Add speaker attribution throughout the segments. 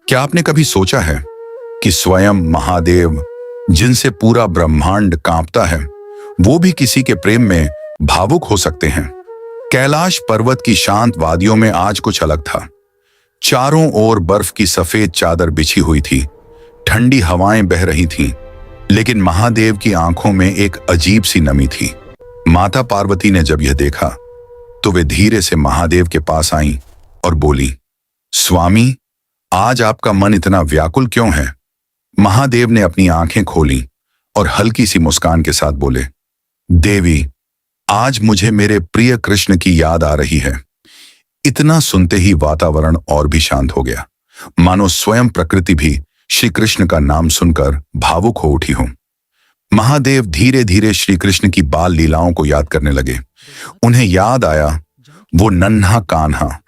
Speaker 1: क्या आपने कभी सोचा है कि स्वयं महादेव, जिनसे पूरा ब्रह्मांड कांपता है, वो भी किसी के प्रेम में भावुक हो सकते हैं? कैलाश पर्वत की शांत वादियों में आज कुछ अलग था। चारों ओर बर्फ की सफेद चादर बिछी हुई थी, ठंडी हवाएं बह रही थीं, लेकिन महादेव की आंखों में एक अजीब सी नमी थी। माता पार्वती ने जब यह देखा तो वे धीरे से महादेव के पास आईं और बोली, स्वामी, आज आपका मन इतना व्याकुल क्यों है? महादेव ने अपनी आंखें खोली और हल्की सी मुस्कान के साथ बोले, देवी, आज मुझे मेरे प्रिय कृष्ण की याद आ रही है। इतना सुनते ही वातावरण और भी शांत हो गया, मानो स्वयं प्रकृति भी श्री कृष्ण का नाम सुनकर भावुक हो उठी हो। महादेव धीरे धीरे श्री कृष्ण की बाल लीलाओं को याद करने लगे। उन्हें याद आया वो नन्हा कान्हा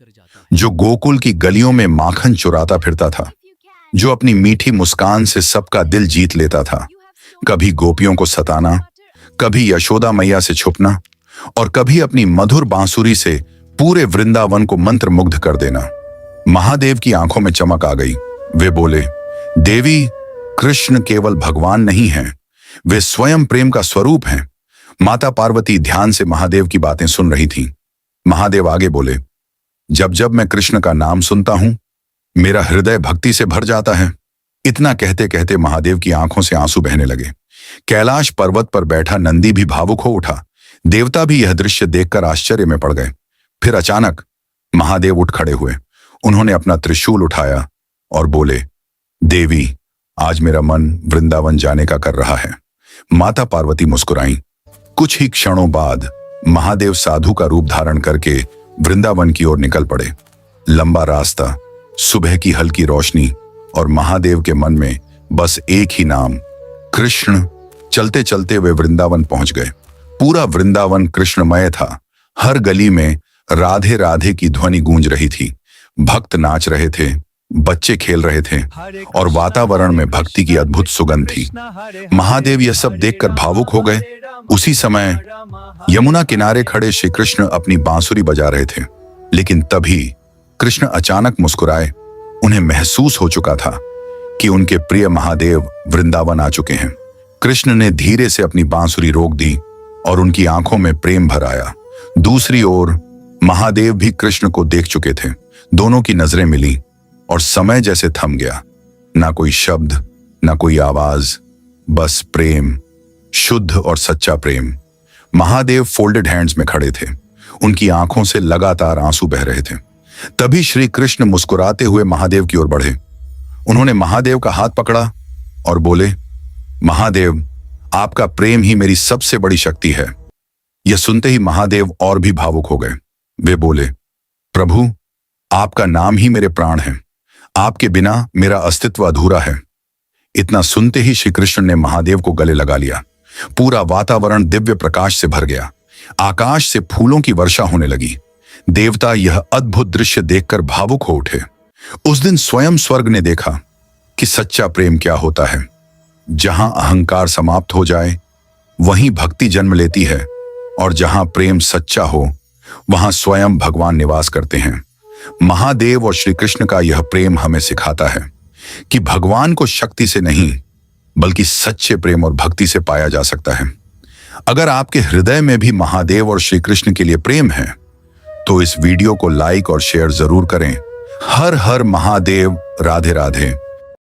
Speaker 1: जो गोकुल की गलियों में माखन चुराता फिरता था, जो अपनी मीठी मुस्कान से सबका दिल जीत लेता था। कभी गोपियों को सताना, कभी यशोदा मैया से छुपना और कभी अपनी मधुर बांसुरी से पूरे वृंदावन को मंत्रमुग्ध कर देना। महादेव की आंखों में चमक आ गई। वे बोले, देवी, कृष्ण केवल भगवान नहीं हैं, वे स्वयं प्रेम का स्वरूप हैं। माता पार्वती ध्यान से महादेव की बातें सुन रही थीं। महादेव आगे बोले, जब जब मैं कृष्ण का नाम सुनता हूं, मेरा हृदय भक्ति से भर जाता है। इतना कहते कहते महादेव की आंखों से आंसू बहने लगे। कैलाश पर्वत पर बैठा नंदी भी भावुक हो उठा। देवता भी यह दृश्य देखकर आश्चर्य में पड़ गए। फिर अचानक महादेव उठ खड़े हुए। उन्होंने अपना त्रिशूल उठाया और बोले, देवी, आज मेरा मन वृंदावन जाने का कर रहा है। माता पार्वती मुस्कुराईं। कुछ ही क्षणों बाद महादेव साधु का रूप धारण करके वृंदावन की ओर निकल पड़े। लंबा रास्ता, सुबह की हल्की रोशनी और महादेव के मन में बस एक ही नाम, कृष्ण। चलते चलते वे वृंदावन पहुंच गए। पूरा वृंदावन कृष्णमय था। हर गली में राधे राधे की ध्वनि गूंज रही थी। भक्त नाच रहे थे, बच्चे खेल रहे थे और वातावरण में भक्ति की अद्भुत सुगंध थी। महादेव यह सब देखकर भावुक हो गए। उसी समय यमुना किनारे खड़े श्री कृष्ण अपनी बांसुरी बजा रहे थे, लेकिन तभी कृष्ण अचानक मुस्कुराए। उन्हें महसूस हो चुका था कि उनके प्रिय महादेव वृंदावन आ चुके हैं। कृष्ण ने धीरे से अपनी बांसुरी रोक दी और उनकी आंखों में प्रेम भर आया। दूसरी ओर महादेव भी कृष्ण को देख चुके थे। दोनों की नजरें मिली और समय जैसे थम गया। ना कोई शब्द, ना कोई आवाज, बस प्रेम, शुद्ध और सच्चा प्रेम। महादेव फोल्डेड हैंड्स में खड़े थे। उनकी आंखों से लगातार आंसू बह रहे थे। तभी श्री कृष्ण मुस्कुराते हुए महादेव की ओर बढ़े। उन्होंने महादेव का हाथ पकड़ा और बोले, महादेव, आपका प्रेम ही मेरी सबसे बड़ी शक्ति है। यह सुनते ही महादेव और भी भावुक हो गए। वे बोले, प्रभु, आपका नाम ही मेरे प्राण है। आपके बिना मेरा अस्तित्व अधूरा है। इतना सुनते ही श्री कृष्ण ने महादेव को गले लगा लिया। पूरा वातावरण दिव्य प्रकाश से भर गया। आकाश से फूलों की वर्षा होने लगी। देवता यह अद्भुत दृश्य देखकर भावुक हो उठे। उस दिन स्वयं स्वर्ग ने देखा कि सच्चा प्रेम क्या होता है। जहां अहंकार समाप्त हो जाए, वहीं भक्ति जन्म लेती है, और जहां प्रेम सच्चा हो, वहां स्वयं भगवान निवास करते हैं। महादेव और श्री कृष्ण का यह प्रेम हमें सिखाता है कि भगवान को शक्ति से नहीं, बल्कि सच्चे प्रेम और भक्ति से पाया जा सकता है। अगर आपके हृदय में भी महादेव और श्री कृष्ण के लिए प्रेम है, तो इस वीडियो को लाइक और शेयर जरूर करें। हर हर महादेव। राधे राधे।